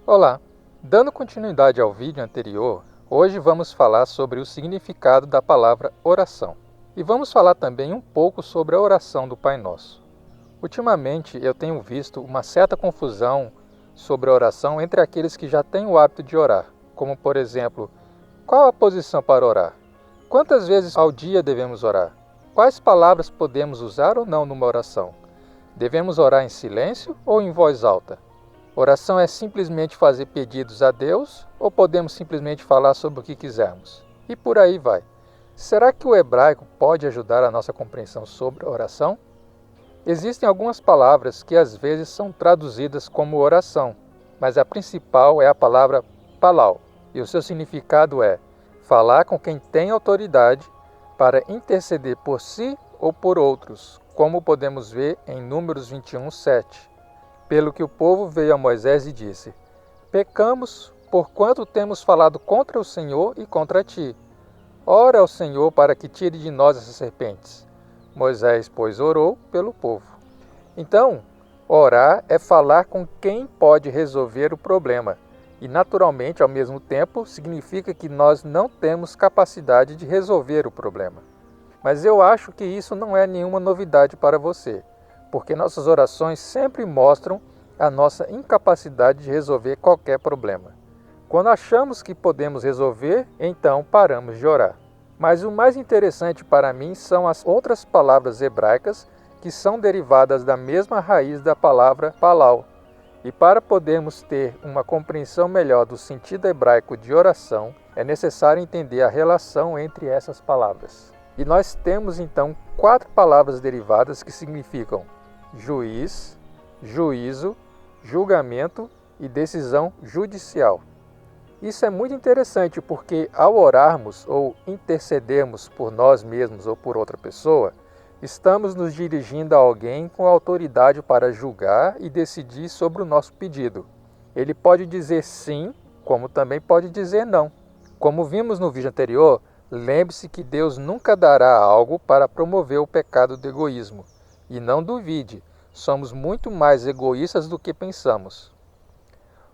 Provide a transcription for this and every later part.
Olá! Dando continuidade ao vídeo anterior, hoje vamos falar sobre o significado da palavra oração. E vamos falar também um pouco sobre a oração do Pai Nosso. Ultimamente eu tenho visto uma certa confusão sobre a oração entre aqueles que já têm o hábito de orar, como por exemplo, qual a posição para orar? Quantas vezes ao dia devemos orar? Quais palavras podemos usar ou não numa oração? Devemos orar em silêncio ou em voz alta? Oração é simplesmente fazer pedidos a Deus ou podemos simplesmente falar sobre o que quisermos? E por aí vai. Será que o hebraico pode ajudar a nossa compreensão sobre a oração? Existem algumas palavras que às vezes são traduzidas como oração, mas a principal é a palavra palau, e o seu significado é falar com quem tem autoridade para interceder por si ou por outros, como podemos ver em Números 21, 7. Pelo que o povo veio a Moisés e disse: Pecamos, porquanto temos falado contra o Senhor e contra ti. Ora ao Senhor para que tire de nós essas serpentes. Moisés, pois, orou pelo povo. Então, orar é falar com quem pode resolver o problema. E, naturalmente, ao mesmo tempo, significa que nós não temos capacidade de resolver o problema. Mas eu acho que isso não é nenhuma novidade para você, porque nossas orações sempre mostram a nossa incapacidade de resolver qualquer problema. Quando achamos que podemos resolver, então paramos de orar. Mas o mais interessante para mim são as outras palavras hebraicas que são derivadas da mesma raiz da palavra palau. E para podermos ter uma compreensão melhor do sentido hebraico de oração, é necessário entender a relação entre essas palavras. E nós temos então 4 palavras derivadas que significam juiz, juízo, julgamento e decisão judicial. Isso é muito interessante porque ao orarmos ou intercedermos por nós mesmos ou por outra pessoa, estamos nos dirigindo a alguém com autoridade para julgar e decidir sobre o nosso pedido. Ele pode dizer sim, como também pode dizer não. Como vimos no vídeo anterior, lembre-se que Deus nunca dará algo para promover o pecado do egoísmo. E não duvide, somos muito mais egoístas do que pensamos.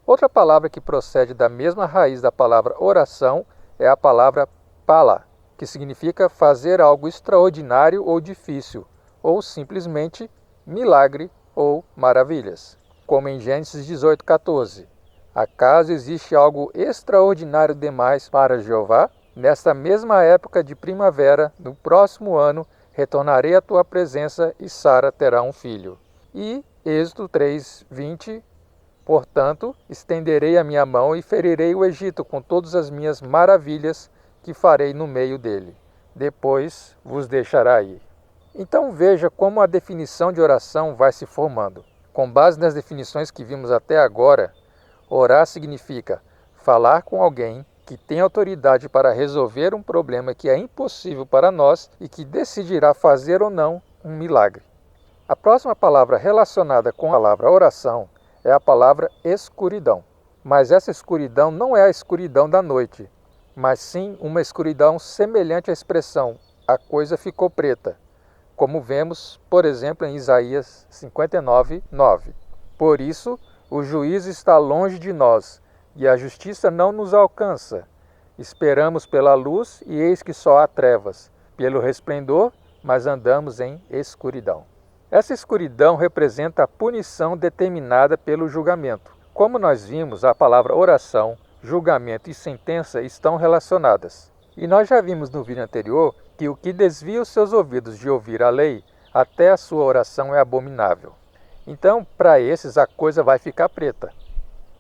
Outra palavra que procede da mesma raiz da palavra oração é a palavra pala, que significa fazer algo extraordinário ou difícil, ou simplesmente milagre ou maravilhas. Como em Gênesis 18:14. Acaso existe algo extraordinário demais para Jeová? Nesta mesma época de primavera, no próximo ano, retornarei à tua presença e Sara terá um filho. E Êxodo 3:20. Portanto, estenderei a minha mão e ferirei o Egito com todas as minhas maravilhas que farei no meio dele. Depois vos deixará ir. Então veja como a definição de oração vai se formando. Com base nas definições que vimos até agora, orar significa falar com alguém que tem autoridade para resolver um problema que é impossível para nós e que decidirá fazer ou não um milagre. A próxima palavra relacionada com a palavra oração é a palavra escuridão. Mas essa escuridão não é a escuridão da noite, mas sim uma escuridão semelhante à expressão "a coisa ficou preta", como vemos, por exemplo, em Isaías 59:9. Por isso, o juízo está longe de nós, e a justiça não nos alcança. Esperamos pela luz, e eis que só há trevas, pelo resplendor, mas andamos em escuridão. Essa escuridão representa a punição determinada pelo julgamento. Como nós vimos, a palavra oração, julgamento e sentença estão relacionadas. E nós já vimos no vídeo anterior que o que desvia os seus ouvidos de ouvir a lei, até a sua oração é abominável. Então, para esses, a coisa vai ficar preta.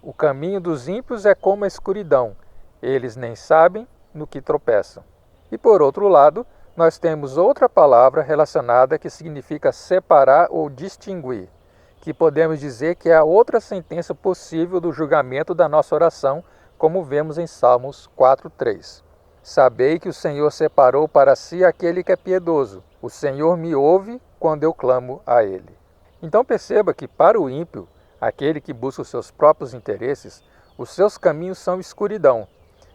O caminho dos ímpios é como a escuridão. Eles nem sabem no que tropeçam. E por outro lado, nós temos outra palavra relacionada que significa separar ou distinguir, que podemos dizer que é a outra sentença possível do julgamento da nossa oração, como vemos em Salmos 4:3. Sabei que o Senhor separou para si aquele que é piedoso. O Senhor me ouve quando eu clamo a Ele. Então perceba que para o ímpio, aquele que busca os seus próprios interesses, os seus caminhos são escuridão.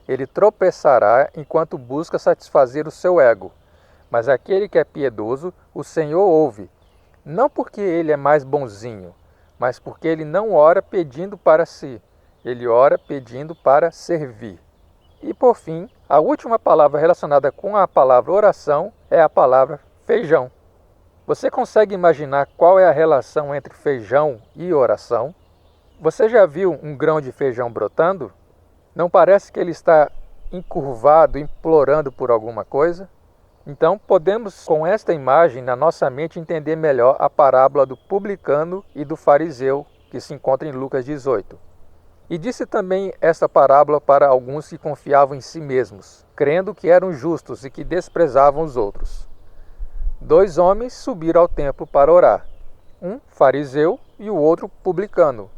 Ele tropeçará enquanto busca satisfazer o seu ego. Mas aquele que é piedoso, o Senhor ouve, não porque ele é mais bonzinho, mas porque ele não ora pedindo para si. Ele ora pedindo para servir. E por fim, a última palavra relacionada com a palavra oração é a palavra feijão. Você consegue imaginar qual é a relação entre feijão e oração? Você já viu um grão de feijão brotando? Não parece que ele está encurvado, implorando por alguma coisa? Então, podemos, com esta imagem na nossa mente, entender melhor a parábola do publicano e do fariseu, que se encontra em Lucas 18. E disse também esta parábola para alguns que confiavam em si mesmos, crendo que eram justos e que desprezavam os outros. 2 homens subiram ao templo para orar, um fariseu e o outro publicano.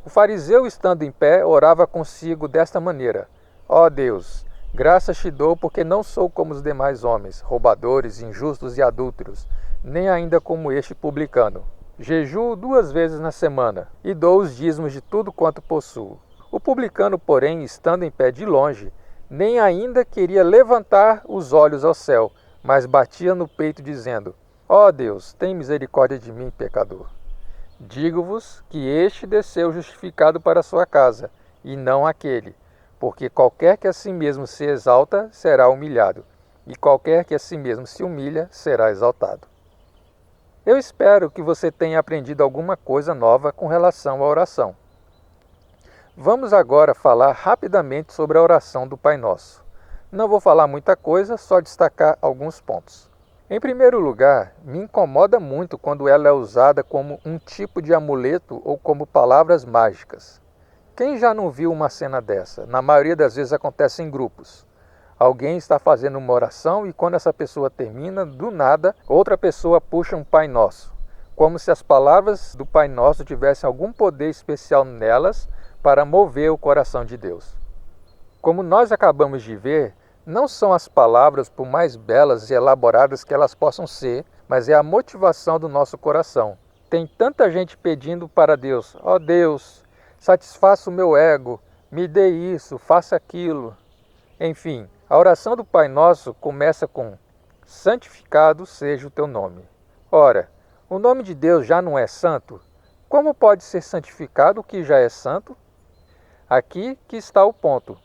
O fariseu, estando em pé, orava consigo desta maneira: Ó Deus, graças te dou porque não sou como os demais homens, roubadores, injustos e adúlteros, nem ainda como este publicano. Jejuo 2 vezes na semana e dou os dízimos de tudo quanto possuo. O publicano, porém, estando em pé de longe, nem ainda queria levantar os olhos ao céu, mas batia no peito dizendo: Ó Deus, tem misericórdia de mim, pecador. Digo-vos que este desceu justificado para a sua casa, e não aquele. Porque qualquer que a si mesmo se exalta, será humilhado, e qualquer que a si mesmo se humilha, será exaltado. Eu espero que você tenha aprendido alguma coisa nova com relação à oração. Vamos agora falar rapidamente sobre a oração do Pai Nosso. Não vou falar muita coisa, só destacar alguns pontos. Em primeiro lugar, me incomoda muito quando ela é usada como um tipo de amuleto ou como palavras mágicas. Quem já não viu uma cena dessa? Na maioria das vezes acontece em grupos. Alguém está fazendo uma oração e quando essa pessoa termina, do nada, outra pessoa puxa um Pai Nosso, como se as palavras do Pai Nosso tivessem algum poder especial nelas para mover o coração de Deus. Como nós acabamos de ver, não são as palavras, por mais belas e elaboradas que elas possam ser, mas é a motivação do nosso coração. Tem tanta gente pedindo para Deus: ó Deus, satisfaça o meu ego, me dê isso, faça aquilo. Enfim, a oração do Pai Nosso começa com: santificado seja o teu nome. Ora, o nome de Deus já não é santo? Como pode ser santificado o que já é santo? Aqui que está o ponto.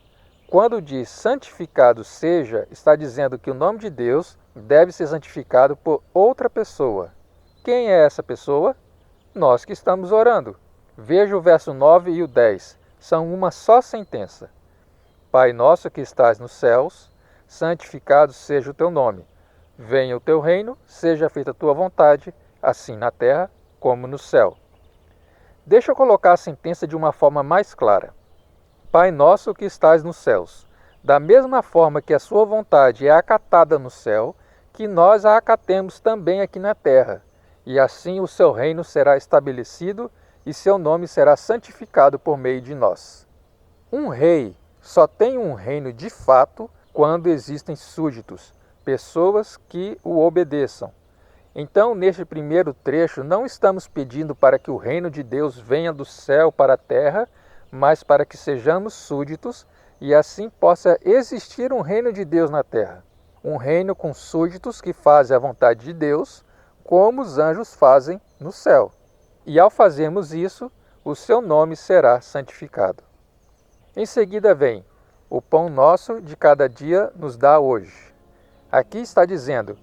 Quando diz santificado seja, está dizendo que o nome de Deus deve ser santificado por outra pessoa. Quem é essa pessoa? Nós que estamos orando. Veja o verso 9 e o 10. São uma só sentença. Pai nosso que estás nos céus, santificado seja o teu nome. Venha o teu reino, seja feita a tua vontade, assim na terra como no céu. Deixa eu colocar a sentença de uma forma mais clara. Pai nosso que estás nos céus, da mesma forma que a sua vontade é acatada no céu, que nós a acatemos também aqui na terra, e assim o seu reino será estabelecido e seu nome será santificado por meio de nós. Um rei só tem um reino de fato quando existem súditos, pessoas que o obedeçam. Então, neste primeiro trecho, não estamos pedindo para que o reino de Deus venha do céu para a terra, mas para que sejamos súditos e assim possa existir um reino de Deus na terra. Um reino com súditos que fazem a vontade de Deus, como os anjos fazem no céu. E ao fazermos isso, o seu nome será santificado. Em seguida vem: o pão nosso de cada dia nos dá hoje. Aqui está dizendo: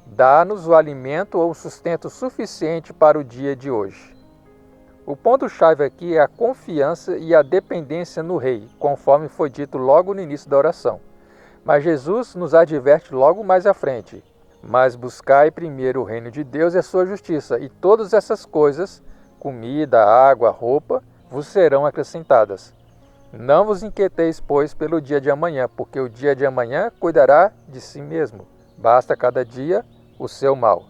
dá-nos o alimento ou o sustento suficiente para o dia de hoje. O ponto-chave aqui é a confiança e a dependência no Rei, conforme foi dito logo no início da oração. Mas Jesus nos adverte logo mais à frente: mas buscai primeiro o reino de Deus e a sua justiça, e todas essas coisas, comida, água, roupa, vos serão acrescentadas. Não vos inquieteis, pois, pelo dia de amanhã, porque o dia de amanhã cuidará de si mesmo. Basta cada dia o seu mal.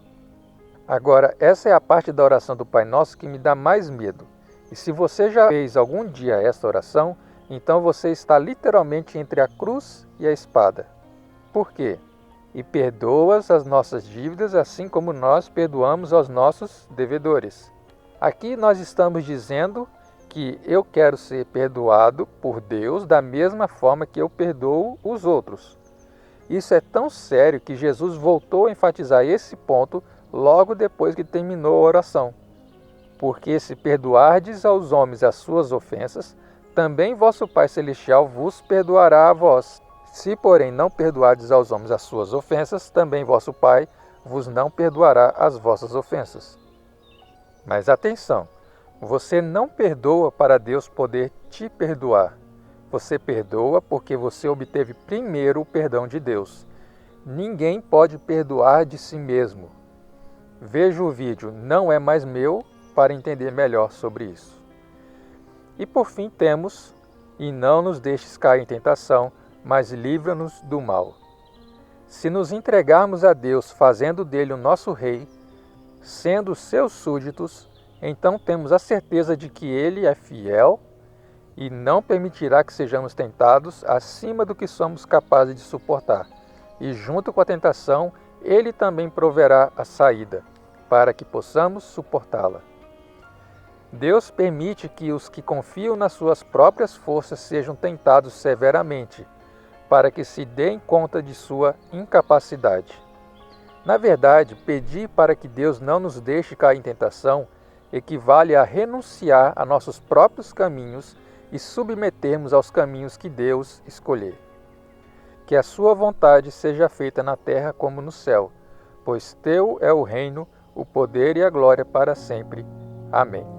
Agora, essa é a parte da oração do Pai Nosso que me dá mais medo. E se você já fez algum dia esta oração, então você está literalmente entre a cruz e a espada. Por quê? E perdoas as nossas dívidas, assim como nós perdoamos aos nossos devedores. Aqui nós estamos dizendo que eu quero ser perdoado por Deus da mesma forma que eu perdoo os outros. Isso é tão sério que Jesus voltou a enfatizar esse ponto logo depois que terminou a oração. Porque se perdoardes aos homens as suas ofensas, também vosso Pai Celestial vos perdoará a vós. Se, porém, não perdoardes aos homens as suas ofensas, também vosso Pai vos não perdoará as vossas ofensas. Mas atenção, você não perdoa para Deus poder te perdoar. Você perdoa porque você obteve primeiro o perdão de Deus. Ninguém pode perdoar de si mesmo. Veja o vídeo Não É Mais Meu para entender melhor sobre isso. E por fim temos: e não nos deixes cair em tentação, mas livra-nos do mal. Se nos entregarmos a Deus fazendo dele o nosso rei, sendo seus súditos, então temos a certeza de que ele é fiel e não permitirá que sejamos tentados acima do que somos capazes de suportar. E junto com a tentação, ele também proverá a saída, para que possamos suportá-la. Deus permite que os que confiam nas suas próprias forças sejam tentados severamente, para que se deem conta de sua incapacidade. Na verdade, pedir para que Deus não nos deixe cair em tentação equivale a renunciar a nossos próprios caminhos e submetermos aos caminhos que Deus escolher. Que a sua vontade seja feita na terra como no céu, pois teu é o reino, o poder e a glória para sempre. Amém.